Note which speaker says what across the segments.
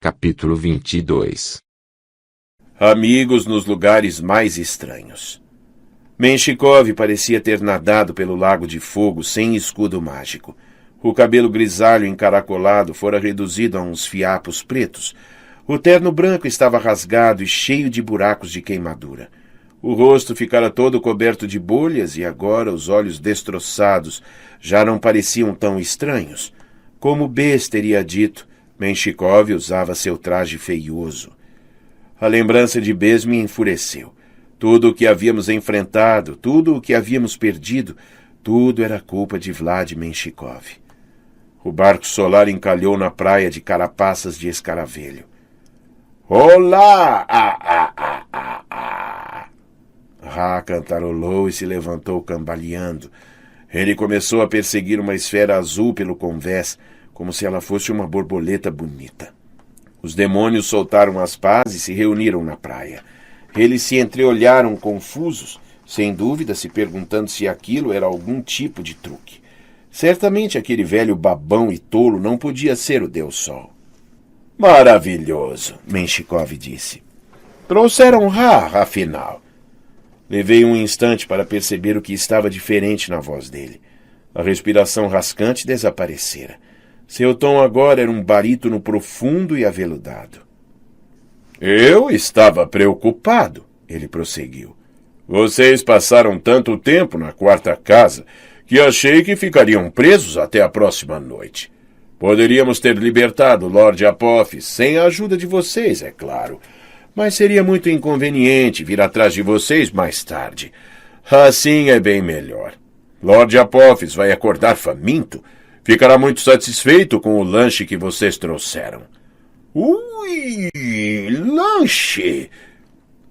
Speaker 1: Capítulo 22.
Speaker 2: Amigos nos lugares mais estranhos. Menshikov parecia ter nadado pelo lago de fogo sem escudo mágico. O cabelo grisalho encaracolado fora reduzido a uns fiapos pretos. O terno branco estava rasgado e cheio de buracos de queimadura. O rosto ficara todo coberto de bolhas e agora os olhos destroçados já não pareciam tão estranhos. Como Bess teria dito, Menshikov usava seu traje feioso. A lembrança de Bess me enfureceu. Tudo o que havíamos enfrentado, tudo o que havíamos perdido, tudo era culpa de Vlad Menshikov. O barco solar encalhou na praia de carapaças de escaravelho. Olá! Ra cantarolou e se levantou cambaleando. Ele começou a perseguir uma esfera azul pelo convés, como se ela fosse uma borboleta bonita. Os demônios soltaram as pás e se reuniram na praia. Eles se entreolharam confusos, sem dúvida se perguntando se aquilo era algum tipo de truque. Certamente aquele velho babão e tolo não podia ser o Deus Sol. Maravilhoso, Menshikov disse. Trouxeram Ra, afinal. Levei um instante para perceber o que estava diferente na voz dele. A respiração rascante desaparecera. Seu tom agora era um barítono profundo e aveludado. Eu estava preocupado, ele prosseguiu. Vocês passaram tanto tempo na quarta casa que achei que ficariam presos até a próxima noite. Poderíamos ter libertado Lord Apophis sem a ajuda de vocês, é claro. Mas seria muito inconveniente vir atrás de vocês mais tarde. Assim é bem melhor. Lord Apophis vai acordar faminto. Ficará muito satisfeito com o lanche que vocês trouxeram. Ui, lanche!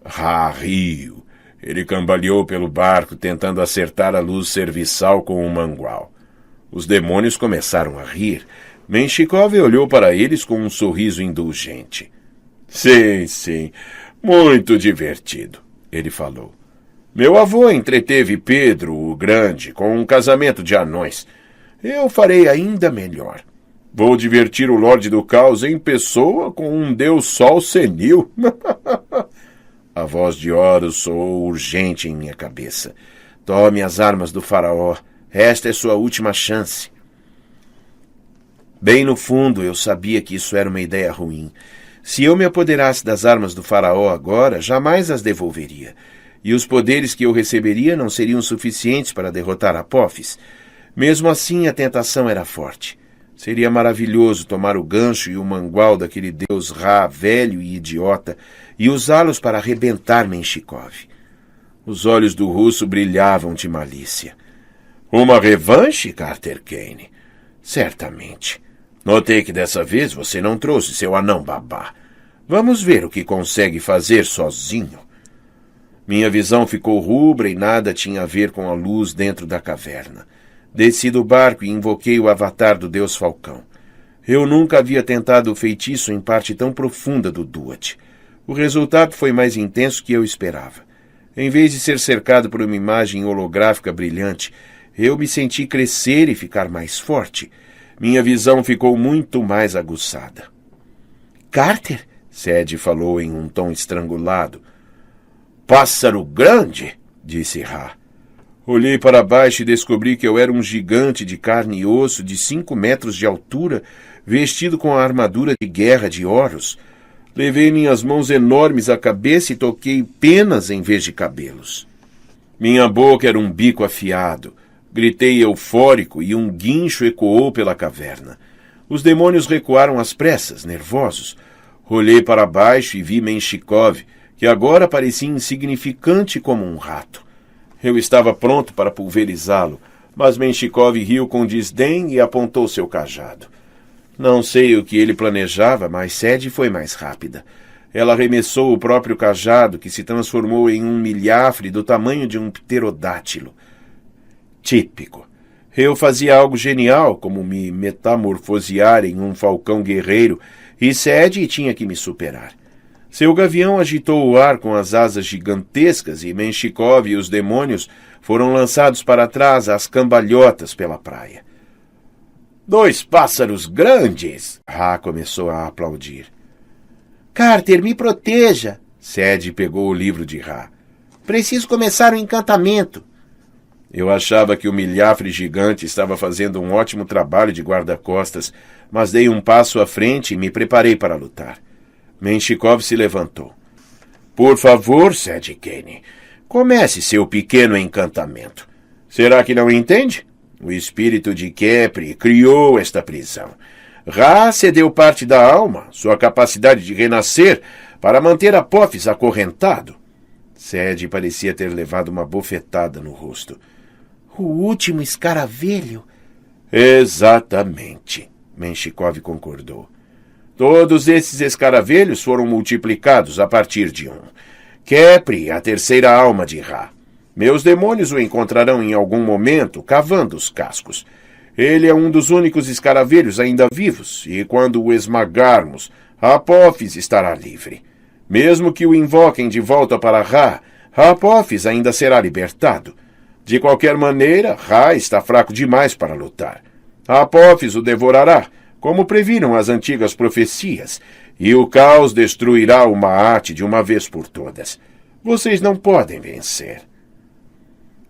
Speaker 2: Ra riu. Ele cambaleou pelo barco, tentando acertar a luz serviçal com um mangual. Os demônios começaram a rir. Menshikov olhou para eles com um sorriso indulgente. Sim, muito divertido, ele falou. Meu avô entreteve Pedro, o Grande, com um casamento de anões. Eu farei ainda melhor. Vou divertir o Lorde do Caos em pessoa com um Deus Sol senil. A voz de Horus soou urgente em minha cabeça. Tome as armas do faraó. Esta é sua última chance. Bem no fundo, eu sabia que isso era uma ideia ruim. Se eu me apoderasse das armas do faraó agora, jamais as devolveria. E os poderes que eu receberia não seriam suficientes para derrotar Apophis. Mesmo assim, a tentação era forte. Seria maravilhoso tomar o gancho e o mangual daquele deus Ra, velho e idiota, e usá-los para arrebentar Menshikov. Os olhos do russo brilhavam de malícia. Uma revanche, Carter Kane? Certamente. Notei que dessa vez você não trouxe seu anão babá. Vamos ver o que consegue fazer sozinho. Minha visão ficou rubra e nada tinha a ver com a luz dentro da caverna. Desci do barco e invoquei o avatar do Deus Falcão. Eu nunca havia tentado o feitiço em parte tão profunda do Duat. O resultado foi mais intenso que eu esperava. Em vez de ser cercado por uma imagem holográfica brilhante, eu me senti crescer e ficar mais forte. Minha visão ficou muito mais aguçada. Carter? Sede falou em um tom estrangulado. Pássaro grande? Disse Ra. Olhei para baixo e descobri que eu era um gigante de carne e osso de 5 metros de altura, vestido com a armadura de guerra de Horus. Levei minhas mãos enormes à cabeça e toquei penas em vez de cabelos. Minha boca era um bico afiado. Gritei eufórico e um guincho ecoou pela caverna. Os demônios recuaram às pressas, nervosos. Olhei para baixo e vi Menshikov, que agora parecia insignificante como um rato. Eu estava pronto para pulverizá-lo, mas Menshikov riu com desdém e apontou seu cajado. Não sei o que ele planejava, mas Sede foi mais rápida. Ela arremessou o próprio cajado, que se transformou em um milhafre do tamanho de um pterodátilo. Típico. Eu fazia algo genial, como me metamorfosear em um falcão guerreiro, e Sede tinha que me superar. Seu gavião agitou o ar com as asas gigantescas e Menshikov e os demônios foram lançados para trás às cambalhotas pela praia. 2 pássaros grandes! Ra começou a aplaudir. Carter, me proteja! Ced pegou o livro de Ra. Preciso começar um encantamento. Eu achava que o milhafre gigante estava fazendo um ótimo trabalho de guarda-costas, mas dei um passo à frente e me preparei para lutar. Menshikov se levantou. Por favor, Ced Kane, comece seu pequeno encantamento. Será que não entende? O espírito de Khepri criou esta prisão. Ra cedeu parte da alma, sua capacidade de renascer, para manter Apophis acorrentado. Ced parecia ter levado uma bofetada no rosto. O último escaravelho? Exatamente, Menshikov concordou. Todos esses escaravelhos foram multiplicados a partir de um. Khepri, a terceira alma de Ra. Meus demônios o encontrarão em algum momento, cavando os cascos. Ele é um dos únicos escaravelhos ainda vivos, e quando o esmagarmos, Apophis estará livre. Mesmo que o invoquem de volta para Ra, Apophis ainda será libertado. De qualquer maneira, Ra está fraco demais para lutar. Apophis o devorará, como previram as antigas profecias, e o caos destruirá o Maat de uma vez por todas. Vocês não podem vencer.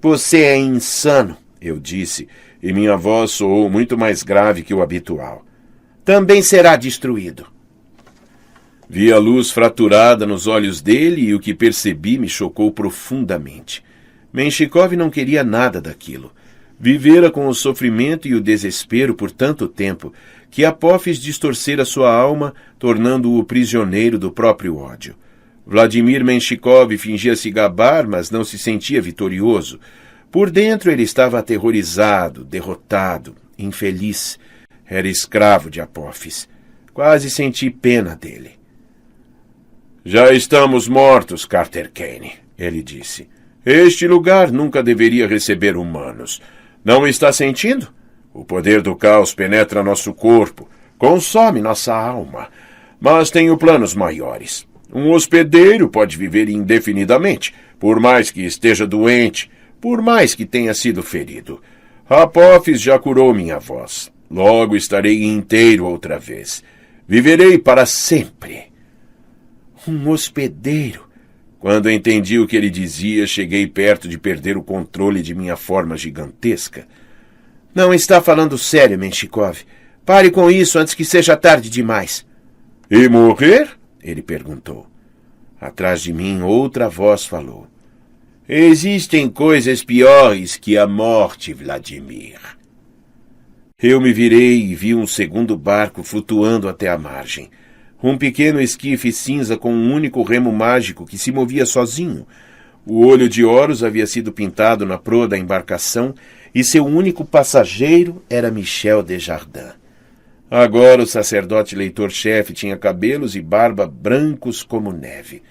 Speaker 2: Você é insano, eu disse, e minha voz soou muito mais grave que o habitual. Também será destruído. Vi a luz fraturada nos olhos dele e o que percebi me chocou profundamente. Menshikov não queria nada daquilo. Vivera com o sofrimento e o desespero por tanto tempo que Apophis distorcera sua alma, tornando-o prisioneiro do próprio ódio. Vladimir Menshikov fingia se gabar, mas não se sentia vitorioso. Por dentro ele estava aterrorizado, derrotado, infeliz. Era escravo de Apophis. Quase senti pena dele. Já estamos mortos, Carter Kane, ele disse. Este lugar nunca deveria receber humanos. Não está sentindo? O poder do caos penetra nosso corpo, consome nossa alma. Mas tenho planos maiores. Um hospedeiro pode viver indefinidamente, por mais que esteja doente, por mais que tenha sido ferido. Apophis já curou minha voz. Logo estarei inteiro outra vez. Viverei para sempre. Um hospedeiro. Quando entendi o que ele dizia, cheguei perto de perder o controle de minha forma gigantesca. Não está falando sério, Menshikov. Pare com isso antes que seja tarde demais. E morrer? Ele perguntou. Atrás de mim, outra voz falou. Existem coisas piores que a morte, Vladimir. Eu me virei e vi um segundo barco flutuando até a margem. Um pequeno esquife cinza com um único remo mágico que se movia sozinho. O olho de Horus havia sido pintado na proa da embarcação e seu único passageiro era Michel Desjardins. Agora o sacerdote leitor-chefe tinha cabelos e barba brancos como neve.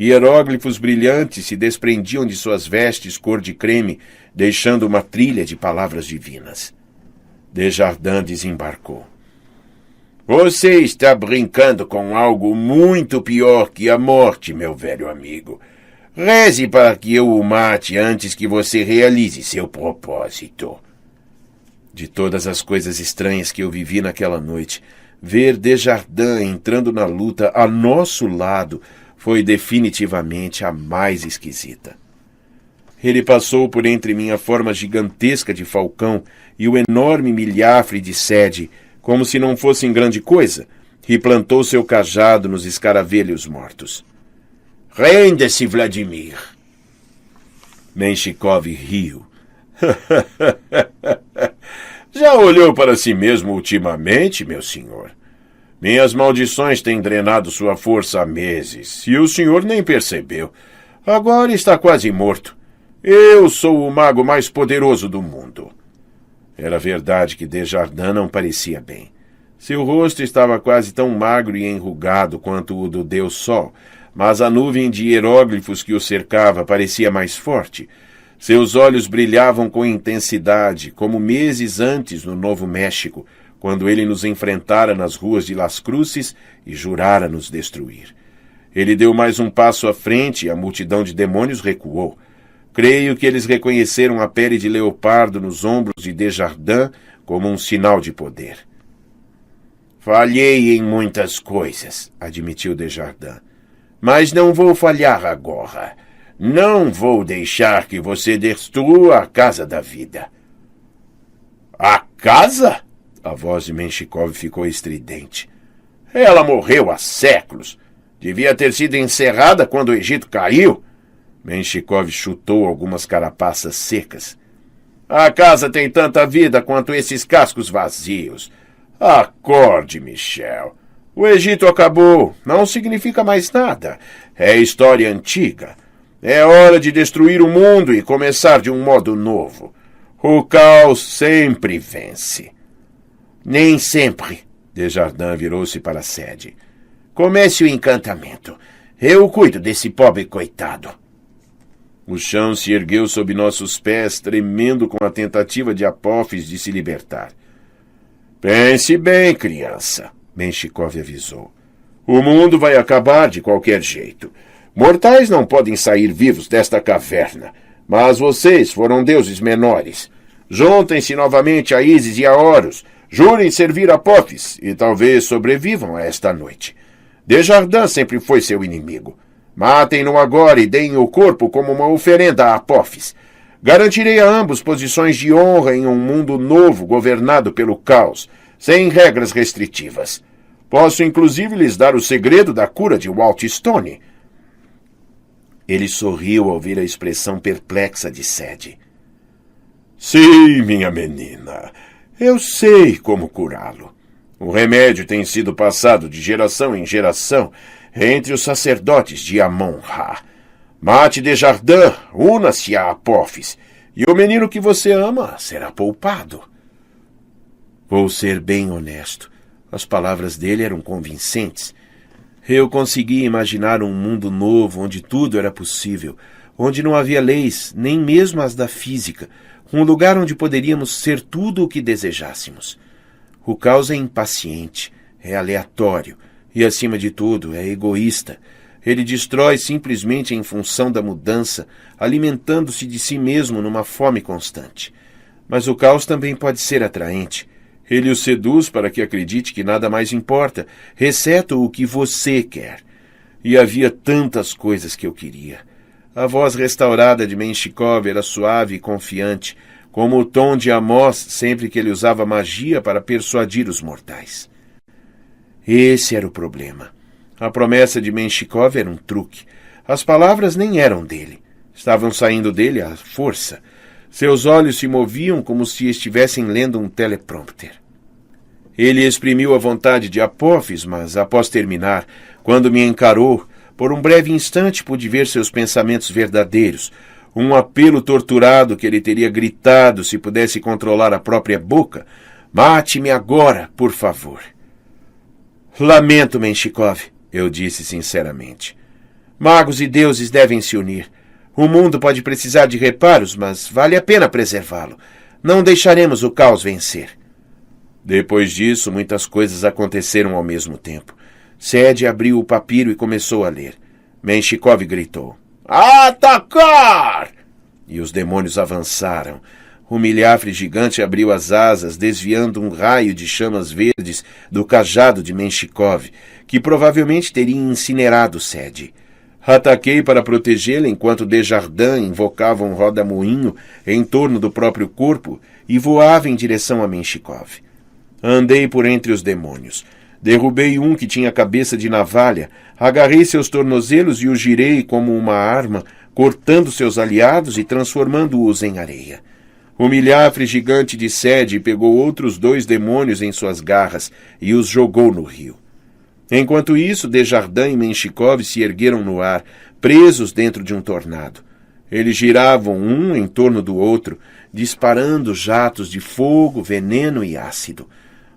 Speaker 2: Hieróglifos brilhantes se desprendiam de suas vestes cor de creme, deixando uma trilha de palavras divinas. Desjardins desembarcou. Você está brincando com algo muito pior que a morte, meu velho amigo. Reze para que eu o mate antes que você realize seu propósito. De todas as coisas estranhas que eu vivi naquela noite, ver Desjardins entrando na luta a nosso lado foi definitivamente a mais esquisita. Ele passou por entre minha forma gigantesca de falcão e o enorme milhafre de Ced, como se não fossem grande coisa, e plantou seu cajado nos escaravelhos mortos. Renda-se, Vladimir. Menshikov riu. Já olhou para si mesmo ultimamente, meu senhor? Minhas maldições têm drenado sua força há meses, e o senhor nem percebeu. Agora está quase morto. Eu sou o mago mais poderoso do mundo. Era verdade que Desjardins não parecia bem. Seu rosto estava quase tão magro e enrugado quanto o do Deus Sol, mas a nuvem de hieróglifos que o cercava parecia mais forte. Seus olhos brilhavam com intensidade, como meses antes no Novo México, quando ele nos enfrentara nas ruas de Las Cruces e jurara nos destruir. Ele deu mais um passo à frente e a multidão de demônios recuou. Creio que eles reconheceram a pele de leopardo nos ombros de Desjardins como um sinal de poder. Falhei em muitas coisas, admitiu Desjardins. Mas não vou falhar agora. Não vou deixar que você destrua a casa da vida. A casa? A voz de Menshikov ficou estridente. Ela morreu há séculos. Devia ter sido encerrada quando o Egito caiu. Menshikov chutou algumas carapaças secas. A casa tem tanta vida quanto esses cascos vazios. Acorde, Michel. O Egito acabou. Não significa mais nada. É história antiga. É hora de destruir o mundo e começar de um modo novo. O caos sempre vence. Nem sempre. Desjardins virou-se para a sede. Comece o encantamento. Eu cuido desse pobre coitado. O chão se ergueu sob nossos pés, tremendo com a tentativa de Apófis de se libertar. Pense bem, criança, Menshikov avisou. O mundo vai acabar de qualquer jeito. Mortais não podem sair vivos desta caverna, mas vocês foram deuses menores. Juntem-se novamente a Ísis e a Horus, jurem servir Apófis e talvez sobrevivam a esta noite. Desjardins sempre foi seu inimigo. Matem-no agora e deem o corpo como uma oferenda a Apófis. Garantirei a ambos posições de honra em um mundo novo governado pelo caos, sem regras restritivas. Posso inclusive lhes dar o segredo da cura de Walt Stone. Ele sorriu ao ver a expressão perplexa de Sede. Sim, minha menina, eu sei como curá-lo. O remédio tem sido passado de geração em geração entre os sacerdotes de Amon-Ra. Mate Desjardins, una-se a Apófis, e o menino que você ama será poupado. Vou ser bem honesto. As palavras dele eram convincentes. Eu conseguia imaginar um mundo novo onde tudo era possível, onde não havia leis, nem mesmo as da física, um lugar onde poderíamos ser tudo o que desejássemos. O caos é impaciente, é aleatório e, acima de tudo, é egoísta. Ele destrói simplesmente em função da mudança, alimentando-se de si mesmo numa fome constante. Mas o caos também pode ser atraente. Ele o seduz para que acredite que nada mais importa, exceto o que você quer. E havia tantas coisas que eu queria. A voz restaurada de Menshikov era suave e confiante, como o tom de Amós sempre que ele usava magia para persuadir os mortais. Esse era o problema. A promessa de Menshikov era um truque. As palavras nem eram dele. Estavam saindo dele à força. Seus olhos se moviam como se estivessem lendo um teleprompter. Ele exprimiu a vontade de Apófis, mas, após terminar, quando me encarou, por um breve instante pude ver seus pensamentos verdadeiros, um apelo torturado que ele teria gritado se pudesse controlar a própria boca. Mate-me agora, por favor. Lamento, Menshikov, eu disse sinceramente. Magos e deuses devem se unir. O mundo pode precisar de reparos, mas vale a pena preservá-lo. Não deixaremos o caos vencer. Depois disso, muitas coisas aconteceram ao mesmo tempo. Sede abriu o papiro e começou a ler. Menshikov gritou. Atacar! E os demônios avançaram. O milhafre gigante abriu as asas, desviando um raio de chamas verdes do cajado de Menshikov, que provavelmente teria incinerado Sede. Ataquei para protegê-la enquanto Desjardins invocava um roda-moinho em torno do próprio corpo e voava em direção a Menshikov. Andei por entre os demônios. Derrubei um que tinha cabeça de navalha, agarrei seus tornozelos e o girei como uma arma, cortando seus aliados e transformando-os em areia. O milhafre gigante de Sede pegou outros 2 demônios em suas garras e os jogou no rio. Enquanto isso, Desjardins e Menshikov se ergueram no ar, presos dentro de um tornado. Eles giravam um em torno do outro, disparando jatos de fogo, veneno e ácido.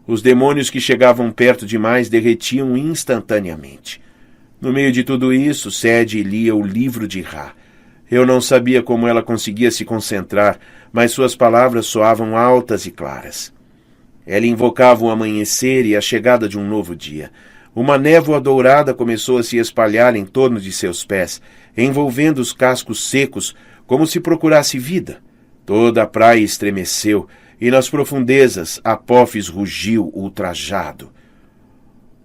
Speaker 2: Os demônios que chegavam perto demais derretiam instantaneamente. No meio de tudo isso, Sede lia o livro de Ra. Eu não sabia como ela conseguia se concentrar, mas suas palavras soavam altas e claras. Ela invocava o amanhecer e a chegada de um novo dia. Uma névoa dourada começou a se espalhar em torno de seus pés, envolvendo os cascos secos, como se procurasse vida. Toda a praia estremeceu, e nas profundezas Apófis rugiu ultrajado.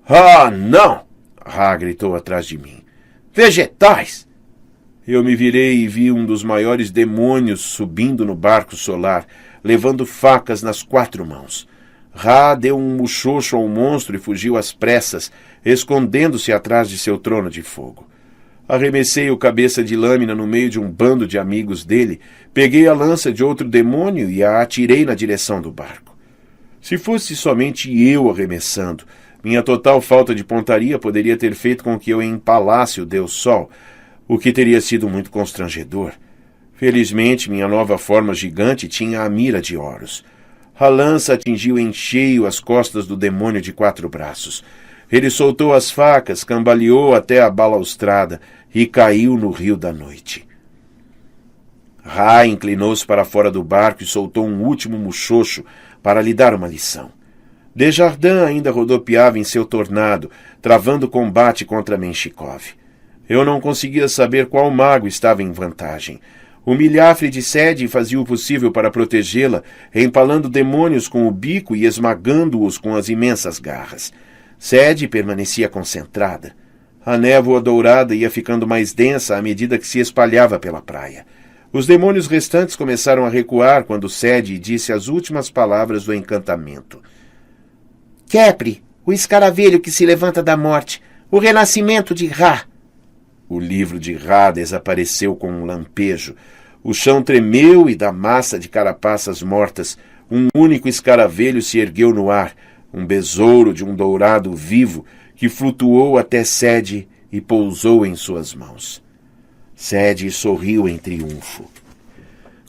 Speaker 2: Ah, não! Ra gritou atrás de mim. Vegetais! Eu me virei e vi um dos maiores demônios subindo no barco solar, levando facas nas 4 mãos. Ra deu um muxoxo ao monstro e fugiu às pressas, escondendo-se atrás de seu trono de fogo. Arremessei o cabeça de lâmina no meio de um bando de amigos dele, peguei a lança de outro demônio e a atirei na direção do barco. Se fosse somente eu arremessando, minha total falta de pontaria poderia ter feito com que eu empalasse o Deus Sol, o que teria sido muito constrangedor. Felizmente, minha nova forma gigante tinha a mira de Horus. A lança atingiu em cheio as costas do demônio de 4 braços. Ele soltou as facas, cambaleou até a balaustrada e caiu no rio da noite. Ra inclinou-se para fora do barco e soltou um último muxoxo para lhe dar uma lição. Desjardins ainda rodopiava em seu tornado, travando combate contra Menshikov. Eu não conseguia saber qual mago estava em vantagem. O milhafre de Sede fazia o possível para protegê-la, empalando demônios com o bico e esmagando-os com as imensas garras. Sede permanecia concentrada. A névoa dourada ia ficando mais densa à medida que se espalhava pela praia. Os demônios restantes começaram a recuar quando Sede disse as últimas palavras do encantamento. Kepri, o escaravelho que se levanta da morte, o renascimento de Ra. O livro de Ra desapareceu com um lampejo. O chão tremeu e da massa de carapaças mortas, um único escaravelho se ergueu no ar, um besouro de um dourado vivo que flutuou até Sede e pousou em suas mãos. Sede sorriu em triunfo.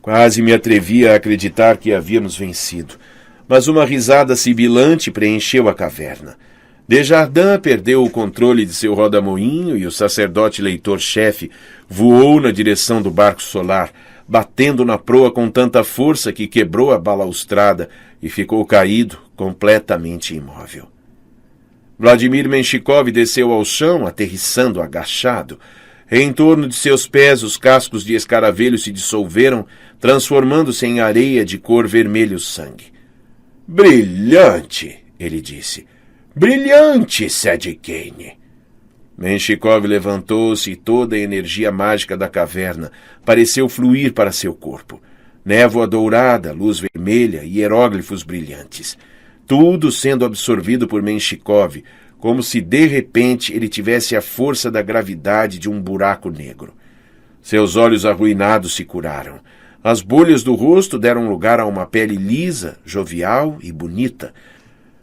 Speaker 2: Quase me atrevia a acreditar que havíamos vencido, mas uma risada sibilante preencheu a caverna. Desjardins perdeu o controle de seu rodamoinho e o sacerdote leitor-chefe voou na direção do barco solar, batendo na proa com tanta força que quebrou a balaustrada e ficou caído, completamente imóvel. Vladimir Menshikov desceu ao chão, aterrissando agachado. Em torno de seus pés os cascos de escaravelho se dissolveram, transformando-se em areia de cor vermelho-sangue. Brilhante, ele disse. Brilhante, Sede Kane! Menshikov levantou-se e toda a energia mágica da caverna pareceu fluir para seu corpo. Névoa dourada, luz vermelha e hieróglifos brilhantes. Tudo sendo absorvido por Menshikov, como se de repente ele tivesse a força da gravidade de um buraco negro. Seus olhos arruinados se curaram. As bolhas do rosto deram lugar a uma pele lisa, jovial e bonita.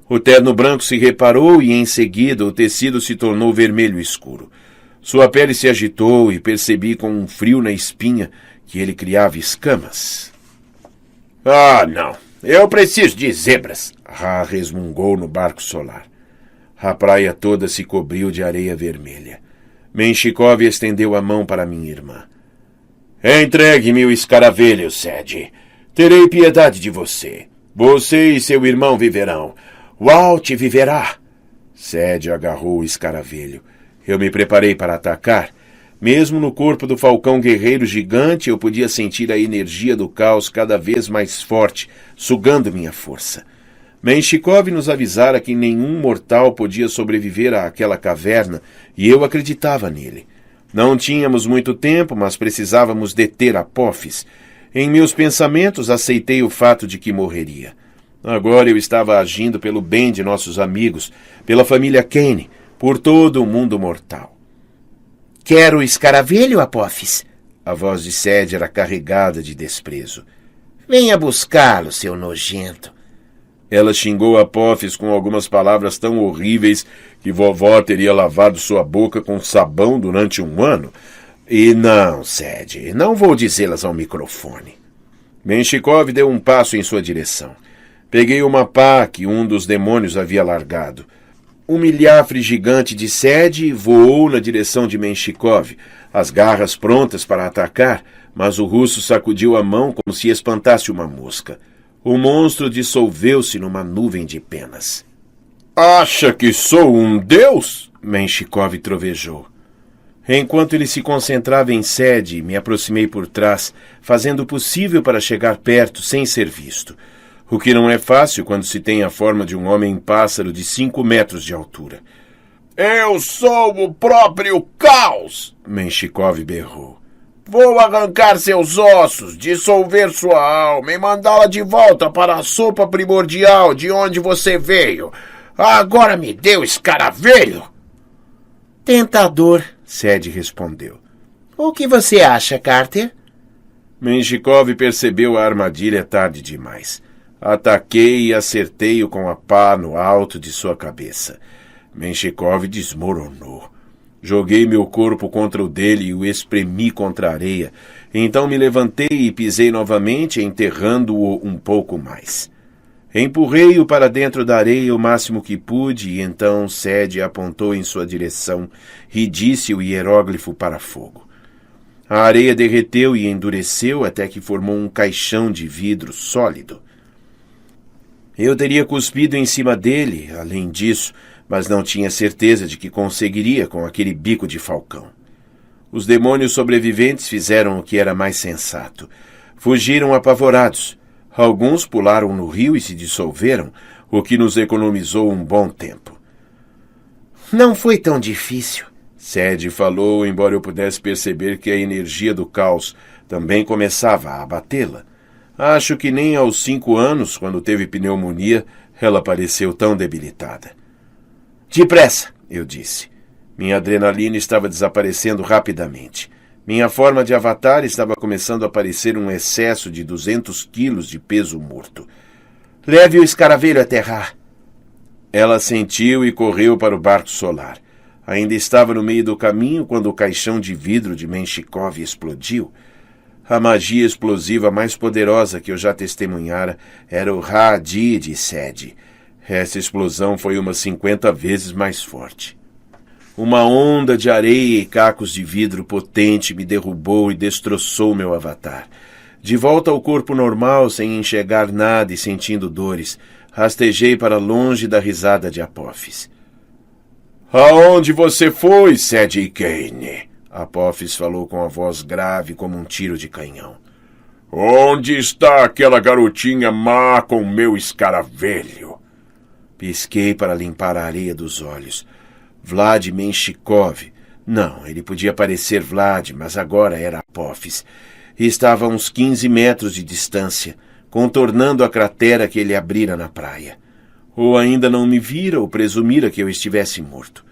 Speaker 2: O terno branco se reparou e, em seguida, o tecido se tornou vermelho escuro. Sua pele se agitou e percebi com um frio na espinha que ele criava escamas. — Ah, não! Eu preciso de zebras! Ra resmungou no barco solar. A praia toda se cobriu de areia vermelha. Menshikov estendeu a mão para minha irmã. — Entregue-me o escaravelho, Sede. Terei piedade de você. Você e seu irmão viverão. Walt viverá! Sede agarrou o escaravelho. Eu me preparei para atacar. Mesmo no corpo do falcão guerreiro gigante, eu podia sentir a energia do caos cada vez mais forte, sugando minha força. Menshikov nos avisara que nenhum mortal podia sobreviver àquela caverna, e eu acreditava nele. Não tínhamos muito tempo, mas precisávamos deter Apophis. Em meus pensamentos, aceitei o fato de que morreria. Agora eu estava agindo pelo bem de nossos amigos, pela família Kane, por todo o mundo mortal. — Quero o escaravelho, Apophis? A voz de Sede era carregada de desprezo. — Venha buscá-lo, seu nojento. Ela xingou Apophis com algumas palavras tão horríveis que vovó teria lavado sua boca com sabão durante 1 ano. E não, Sede, não vou dizê-las ao microfone. Menshikov deu um passo em sua direção. Peguei uma pá que um dos demônios havia largado. Um milhafre gigante de Sede voou na direção de Menshikov, as garras prontas para atacar, mas o russo sacudiu a mão como se espantasse uma mosca. O monstro dissolveu-se numa nuvem de penas. — Acha que sou um deus? Menshikov trovejou. Enquanto ele se concentrava em Sede, me aproximei por trás, fazendo o possível para chegar perto sem ser visto. O que não é fácil quando se tem a forma de um homem-pássaro de 5 metros de altura. Eu sou o próprio caos! Menshikov berrou. Vou arrancar seus ossos, dissolver sua alma e mandá-la de volta para a sopa primordial de onde você veio. Agora me deu escaravelho! Tentador, Sede respondeu. O que você acha, Carter? Menshikov percebeu a armadilha tarde demais. Ataquei e acertei-o com a pá no alto de sua cabeça. Menshikov desmoronou. Joguei meu corpo contra o dele e o espremi contra a areia. Então me levantei e pisei novamente, enterrando-o um pouco mais. Empurrei-o para dentro da areia o máximo que pude e então Sede apontou em sua direção e disse o hieróglifo para fogo. A areia derreteu e endureceu até que formou um caixão de vidro sólido. Eu teria cuspido em cima dele, além disso, mas não tinha certeza de que conseguiria com aquele bico de falcão. Os demônios sobreviventes fizeram o que era mais sensato. Fugiram apavorados. Alguns pularam no rio e se dissolveram, o que nos economizou um bom tempo. Não foi tão difícil, Sede falou, embora eu pudesse perceber que a energia do caos também começava a abatê-la. Acho que nem aos 5 anos, quando teve pneumonia, ela pareceu tão debilitada. Depressa, eu disse. Minha adrenalina estava desaparecendo rapidamente. Minha forma de avatar estava começando a parecer um excesso de 200 quilos de peso morto. Leve o escaravelho a aterrar. Ela assentiu e correu para o barco solar. Ainda estava no meio do caminho quando o caixão de vidro de Menshikov explodiu. A magia explosiva mais poderosa que eu já testemunhara era o Ra-Adi de Sede. Essa explosão foi umas 50 vezes mais forte. Uma onda de areia e cacos de vidro potente me derrubou e destroçou meu avatar. De volta ao corpo normal, sem enxergar nada e sentindo dores, rastejei para longe da risada de Apophis. Aonde você foi, Sede Kane? Apophis falou com a voz grave como um tiro de canhão. Onde está aquela garotinha má com meu escaravelho? Pisquei para limpar a areia dos olhos. Vlad Menshikov. Não, ele podia parecer Vlad, mas agora era Apophis. E estava a uns 15 metros de distância, contornando a cratera que ele abrira na praia. Ou ainda não me vira ou presumira que eu estivesse morto.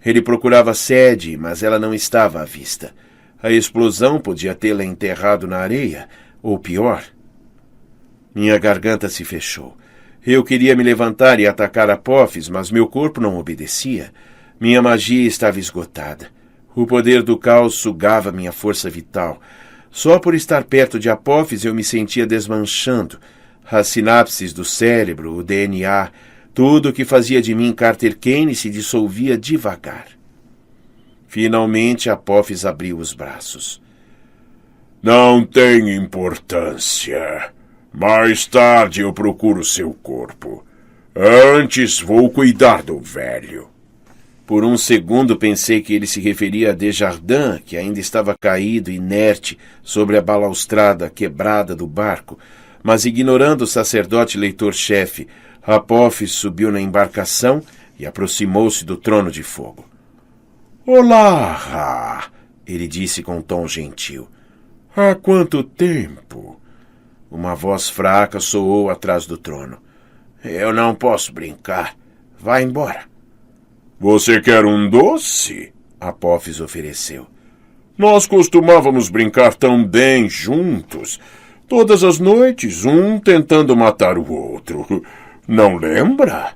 Speaker 2: Ele procurava Sede, mas ela não estava à vista. A explosão podia tê-la enterrado na areia, ou pior. Minha garganta se fechou. Eu queria me levantar e atacar Apophis, mas meu corpo não obedecia. Minha magia estava esgotada. O poder do caos sugava minha força vital. Só por estar perto de Apophis eu me sentia desmanchando. As sinapses do cérebro, o DNA, tudo o que fazia de mim Carter Kane se dissolvia devagar. Finalmente Apophis abriu os braços. Não tem importância. Mais tarde eu procuro seu corpo. Antes vou cuidar do velho. Por um segundo pensei que ele se referia a Desjardins, que ainda estava caído, inerte, sobre a balaustrada quebrada do barco, mas ignorando o sacerdote leitor-chefe, Apophis subiu na embarcação e aproximou-se do trono de fogo. Olá, Ra, ele disse com um tom gentil. Há quanto tempo? Uma voz fraca soou atrás do trono. Eu não posso brincar. Vá embora. Você quer um doce? Apophis ofereceu. Nós costumávamos brincar tão bem juntos. Todas as noites, um tentando matar o outro. Não lembra?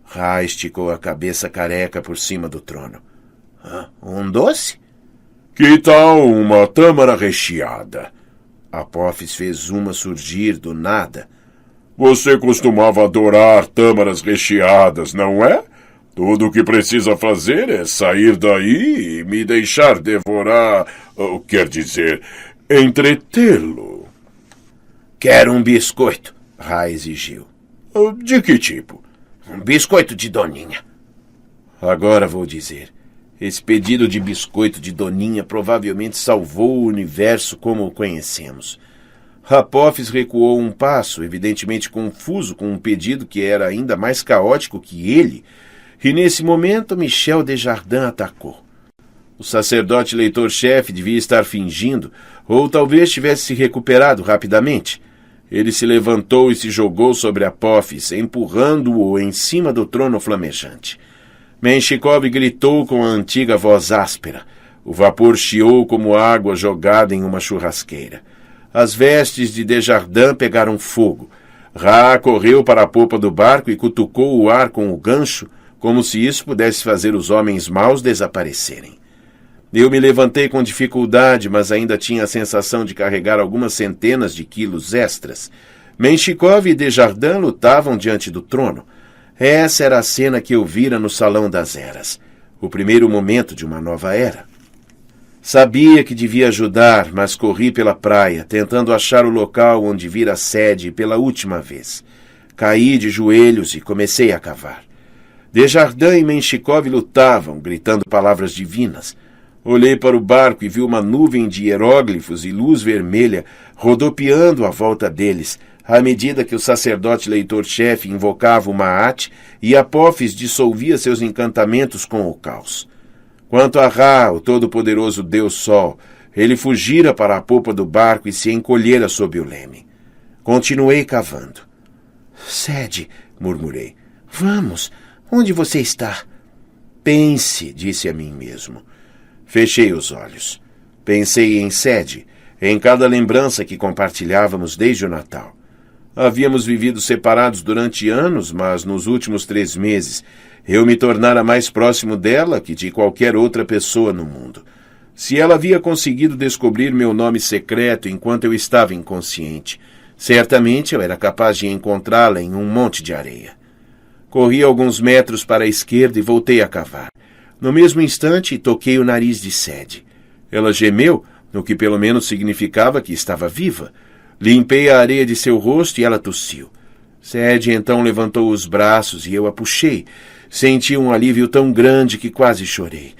Speaker 2: Ra esticou a cabeça careca por cima do trono. Um doce? Que tal uma tâmara recheada? Apophis fez uma surgir do nada. Você costumava adorar tâmaras recheadas, não é? Tudo o que precisa fazer é sair daí e me deixar devorar, quer dizer, entretê-lo. Quero um biscoito, Ra exigiu. De que tipo? Um biscoito de Doninha. Agora vou dizer. Esse pedido de biscoito de Doninha provavelmente salvou o universo como o conhecemos. Apophis recuou um passo, evidentemente confuso com um pedido que era ainda mais caótico que ele, e nesse momento Michel Desjardins atacou. O sacerdote leitor-chefe devia estar fingindo, ou talvez tivesse se recuperado rapidamente. Ele se levantou e se jogou sobre Apophis, empurrando-o em cima do trono flamejante. Menshikov gritou com a antiga voz áspera. O vapor chiou como água jogada em uma churrasqueira. As vestes de Desjardins pegaram fogo. Ra correu para a popa do barco e cutucou o ar com o gancho, como se isso pudesse fazer os homens maus desaparecerem. Eu me levantei com dificuldade, mas ainda tinha a sensação de carregar algumas centenas de quilos extras. Menshikov e Desjardins lutavam diante do trono. Essa era a cena que eu vira no Salão das Eras. O primeiro momento de uma nova era. Sabia que devia ajudar, mas corri pela praia, tentando achar o local onde vira a sede pela última vez. Caí de joelhos e comecei a cavar. Desjardins e Menshikov lutavam, gritando palavras divinas. Olhei para o barco e vi uma nuvem de hieróglifos e luz vermelha rodopiando à volta deles, à medida que o sacerdote leitor-chefe invocava o Maat e Apophis dissolvia seus encantamentos com o caos. Quanto a Ra, o todo-poderoso Deus Sol, ele fugira para a popa do barco e se encolhera sob o leme. Continuei cavando. Sede, murmurei. Vamos, onde você está? Pense, disse a mim mesmo. Fechei os olhos. Pensei em Sede, em cada lembrança que compartilhávamos desde o Natal. Havíamos vivido separados durante anos, mas nos últimos 3 meses eu me tornara mais próximo dela que de qualquer outra pessoa no mundo. Se ela havia conseguido descobrir meu nome secreto enquanto eu estava inconsciente, certamente eu era capaz de encontrá-la em um monte de areia. Corri alguns metros para a esquerda e voltei a cavar. No mesmo instante, toquei o nariz de Sede. Ela gemeu, o que pelo menos significava que estava viva. Limpei a areia de seu rosto e ela tossiu. Sede então levantou os braços e eu a puxei. Senti um alívio tão grande que quase chorei.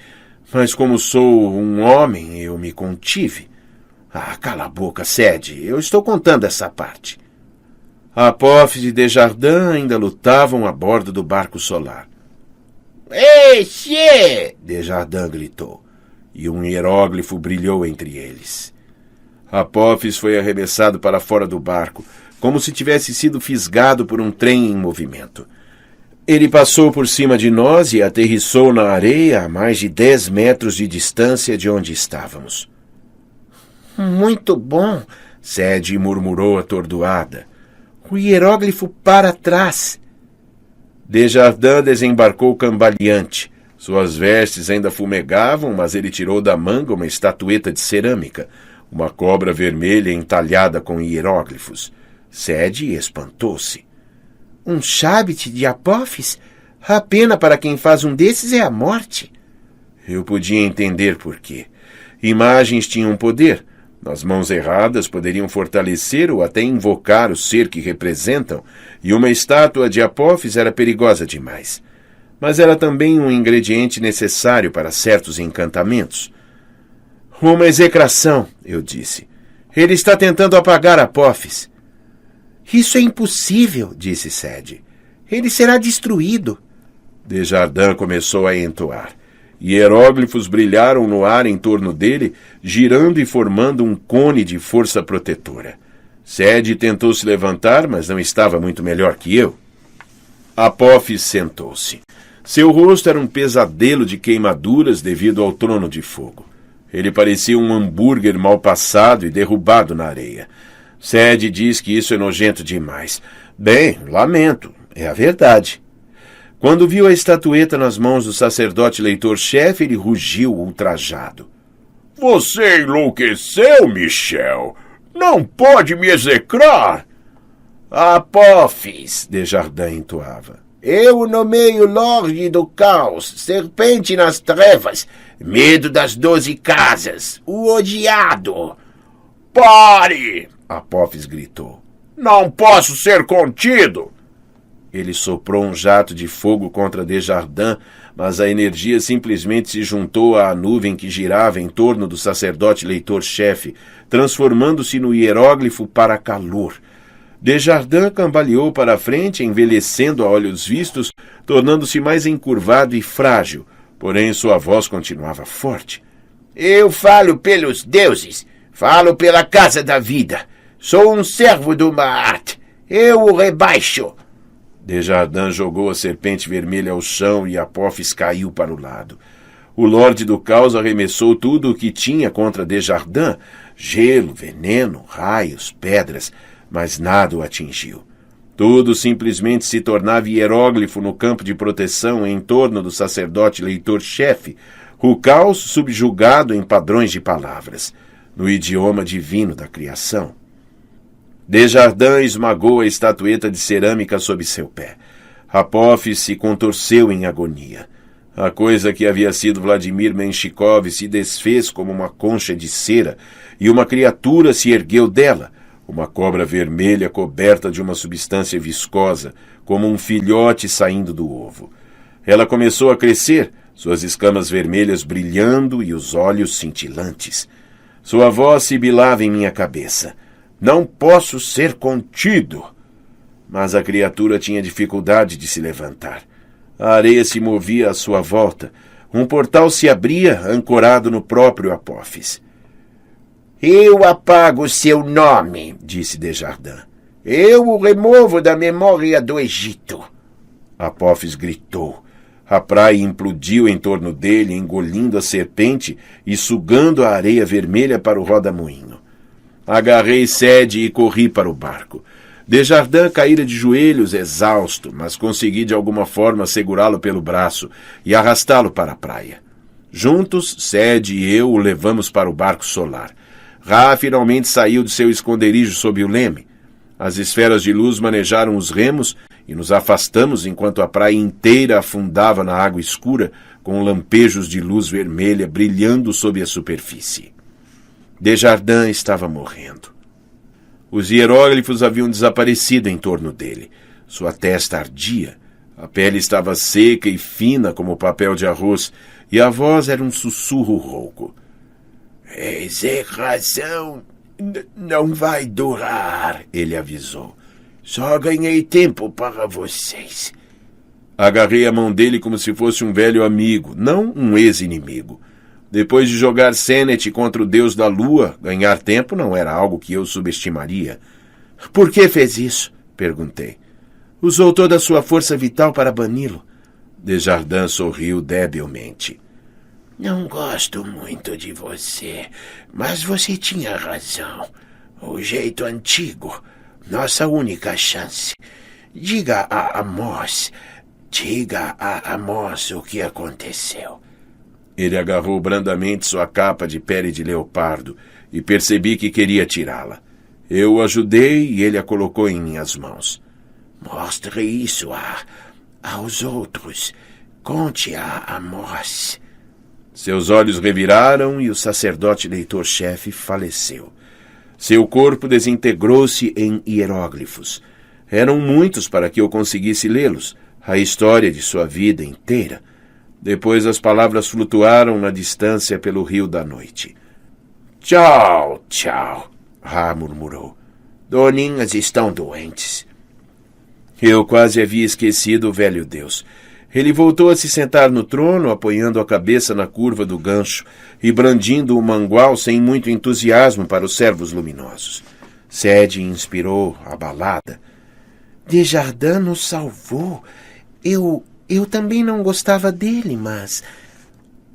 Speaker 2: Mas como sou um homem, eu me contive. Ah, cala a boca, Sede. Eu estou contando essa parte. Apophis e Desjardins ainda lutavam a bordo do barco solar.
Speaker 3: Ei, Xê!
Speaker 2: Desjardins gritou, e um hieróglifo brilhou entre eles. Apophis foi arremessado para fora do barco, como se tivesse sido fisgado por um trem em movimento. Ele passou por cima de nós e aterrissou na areia a mais de 10 metros de distância de onde estávamos.
Speaker 3: Muito bom,
Speaker 2: Sede murmurou atordoada.
Speaker 3: O hieróglifo para trás.
Speaker 2: Desjardins desembarcou cambaleante. Suas vestes ainda fumegavam, mas ele tirou da manga uma estatueta de cerâmica, uma cobra vermelha entalhada com hieróglifos. Sede espantou-se.
Speaker 3: Um Shabit de Apophis? A pena para quem faz um desses é a morte.
Speaker 2: Eu podia entender por quê. Imagens tinham poder. Nas mãos erradas poderiam fortalecer ou até invocar o ser que representam, e uma estátua de Apophis era perigosa demais. Mas era também um ingrediente necessário para certos encantamentos. Uma execração, eu disse. Ele está tentando apagar Apophis.
Speaker 3: Isso é impossível, disse Sede. Ele será destruído.
Speaker 2: Desjardins começou a entoar. Hieróglifos brilharam no ar em torno dele, girando e formando um cone de força protetora. Sede tentou se levantar, mas não estava muito melhor que eu. Apophis sentou-se. Seu rosto era um pesadelo de queimaduras devido ao trono de fogo. Ele parecia um hambúrguer mal passado e derrubado na areia. Sede diz que isso é nojento demais. Bem, lamento, é a verdade. Quando viu a estatueta nas mãos do sacerdote leitor-chefe, ele rugiu ultrajado.
Speaker 4: Você enlouqueceu, Michel? Não pode me execrar!
Speaker 2: Apophis, Desjardins entoava.
Speaker 3: Eu o nomeio Lorde do Caos, Serpente nas Trevas, Medo das 12 Casas, o Odiado.
Speaker 4: Pare!
Speaker 2: Apophis gritou.
Speaker 4: Não posso ser contido!
Speaker 2: Ele soprou um jato de fogo contra Desjardins, mas a energia simplesmente se juntou à nuvem que girava em torno do sacerdote leitor-chefe, transformando-se no hieróglifo para calor. Desjardins cambaleou para a frente, envelhecendo a olhos vistos, tornando-se mais encurvado e frágil, porém sua voz continuava forte.
Speaker 3: Eu falo pelos deuses, falo pela casa da vida. Sou um servo do Maat. Eu o rebaixo.
Speaker 2: Desjardins jogou a serpente vermelha ao chão e Apophis caiu para o lado. O Lorde do Caos arremessou tudo o que tinha contra Desjardins, gelo, veneno, raios, pedras, mas nada o atingiu. Tudo simplesmente se tornava hieróglifo no campo de proteção em torno do sacerdote leitor-chefe, o caos subjugado em padrões de palavras, no idioma divino da criação. Desjardins esmagou a estatueta de cerâmica sob seu pé. Apophis se contorceu em agonia. A coisa que havia sido Vladimir Menshikov se desfez como uma concha de cera e uma criatura se ergueu dela, uma cobra vermelha coberta de uma substância viscosa, como um filhote saindo do ovo. Ela começou a crescer, suas escamas vermelhas brilhando e os olhos cintilantes. Sua voz sibilava em minha cabeça. Não posso ser contido. Mas a criatura tinha dificuldade de se levantar. A areia se movia à sua volta. Um portal se abria, ancorado no próprio Apophis.
Speaker 3: Eu apago seu nome, disse Desjardins. Eu o removo da memória do Egito.
Speaker 2: Apophis gritou. A praia implodiu em torno dele, engolindo a serpente e sugando a areia vermelha para o rodamuinho. Agarrei Sede e corri para o barco. Desjardins caíra de joelhos, exausto, mas consegui de alguma forma segurá-lo pelo braço e arrastá-lo para a praia. Juntos, Sede e eu o levamos para o barco solar. Ra finalmente saiu de seu esconderijo sob o leme. As esferas de luz manejaram os remos e nos afastamos enquanto a praia inteira afundava na água escura, com lampejos de luz vermelha brilhando sob a superfície. Desjardins estava morrendo. Os hieróglifos haviam desaparecido em torno dele. Sua testa ardia. A pele estava seca e fina como papel de arroz, e a voz era um sussurro rouco.
Speaker 3: Essa razão não vai durar, ele avisou. Só ganhei tempo para vocês.
Speaker 2: Agarrei a mão dele como se fosse um velho amigo, não um ex-inimigo. Depois de jogar Senet contra o deus da lua, ganhar tempo não era algo que eu subestimaria. Por que fez isso? Perguntei. Usou toda a sua força vital para bani-lo. Desjardins sorriu debilmente.
Speaker 3: Não gosto muito de você, mas você tinha razão. O jeito antigo, nossa única chance. Diga a Amos o que aconteceu.
Speaker 2: Ele agarrou brandamente sua capa de pele de leopardo e percebi que queria tirá-la. Eu o ajudei e ele a colocou em minhas mãos.
Speaker 3: Mostre isso aos outros. Conte a Amos.
Speaker 2: Seus olhos reviraram e o sacerdote leitor-chefe faleceu. Seu corpo desintegrou-se em hieróglifos. Eram muitos para que eu conseguisse lê-los, a história de sua vida inteira. Depois as palavras flutuaram na distância pelo rio da noite.
Speaker 3: Tchau, tchau, Ra murmurou. Doninhas estão doentes.
Speaker 2: Eu quase havia esquecido o velho deus. Ele voltou a se sentar no trono, apoiando a cabeça na curva do gancho e brandindo o mangual sem muito entusiasmo para os servos luminosos. Sede inspirou, abalada.
Speaker 3: Desjardins nos salvou. Eu também não gostava dele, mas...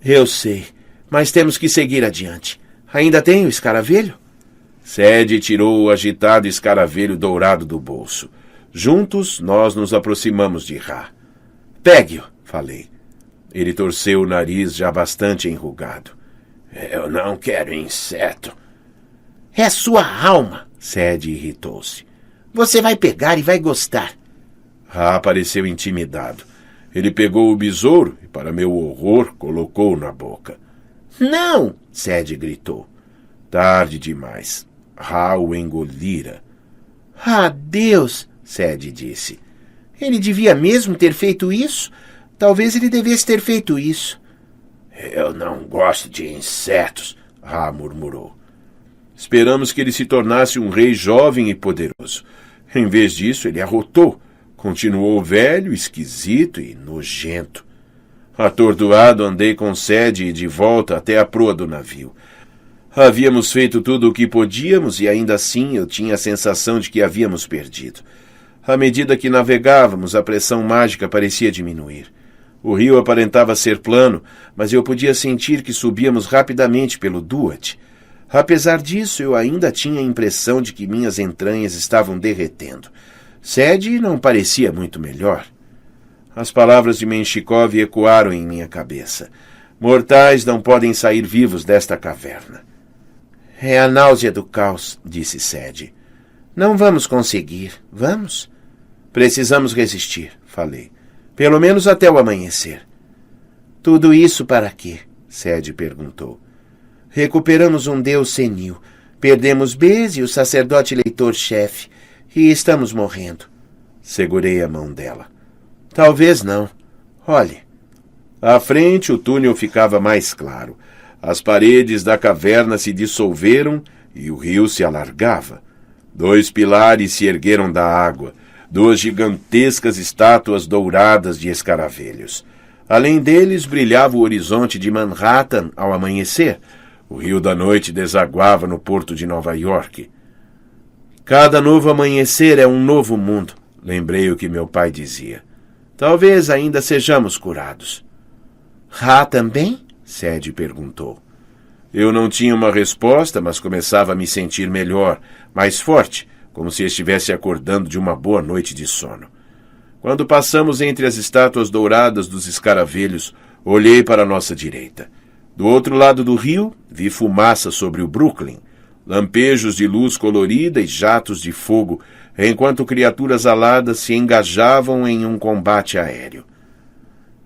Speaker 2: Eu sei, mas temos que seguir adiante. Ainda tem o escaravelho? Sede tirou o agitado escaravelho dourado do bolso. Juntos, nós nos aproximamos de Ra. Pegue-o, falei. Ele torceu o nariz já bastante enrugado.
Speaker 3: Eu não quero inseto.
Speaker 2: É sua alma, Sede irritou-se. Você vai pegar e vai gostar. Ra pareceu intimidado. Ele pegou o besouro e, para meu horror, colocou-o na boca.
Speaker 3: Não!
Speaker 2: Sede gritou. Tarde demais. Ra o engolira.
Speaker 3: Ah, Deus!
Speaker 2: Sede disse.
Speaker 3: Ele devia mesmo ter feito isso? Talvez ele devesse ter feito isso.
Speaker 4: Eu não gosto de insetos, Ra murmurou.
Speaker 2: Esperamos que ele se tornasse um rei jovem e poderoso. Em vez disso, ele arrotou. Continuou velho, esquisito e nojento. Atordoado, andei com Sadie de volta até a proa do navio. Havíamos feito tudo o que podíamos e ainda assim eu tinha a sensação de que havíamos perdido. À medida que navegávamos, a pressão mágica parecia diminuir. O rio aparentava ser plano, mas eu podia sentir que subíamos rapidamente pelo Duat. Apesar disso, eu ainda tinha a impressão de que minhas entranhas estavam derretendo. Sadie não parecia muito melhor. As palavras de Menshikov ecoaram em minha cabeça. Mortais não podem sair vivos desta caverna. É a náusea do caos, disse Sadie. Não vamos conseguir, vamos? Precisamos resistir, falei. Pelo menos até o amanhecer. Tudo isso para quê? Sadie perguntou. Recuperamos um deus senil. Perdemos Bez e o sacerdote leitor-chefe. E estamos morrendo. Segurei a mão dela. Talvez não. Olhe. À frente, o túnel ficava mais claro. As paredes da caverna se dissolveram e o rio se alargava. 2 pilares se ergueram da água, 2 gigantescas estátuas douradas de escaravelhos. Além deles, brilhava o horizonte de Manhattan ao amanhecer. O rio da noite desaguava no porto de Nova York. Cada novo amanhecer é um novo mundo, lembrei o que meu pai dizia. Talvez ainda sejamos curados. Ra também? Sadie perguntou. Eu não tinha uma resposta, mas começava a me sentir melhor, mais forte, como se estivesse acordando de uma boa noite de sono. Quando passamos entre as estátuas douradas dos escaravelhos, olhei para a nossa direita. Do outro lado do rio, vi fumaça sobre o Brooklyn, lampejos de luz colorida e jatos de fogo, enquanto criaturas aladas se engajavam em um combate aéreo.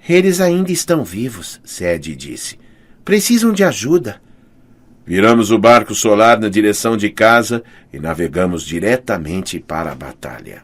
Speaker 2: Eles ainda estão vivos, Sadie disse. Precisam de ajuda. Viramos o barco solar na direção de casa e navegamos diretamente para a batalha.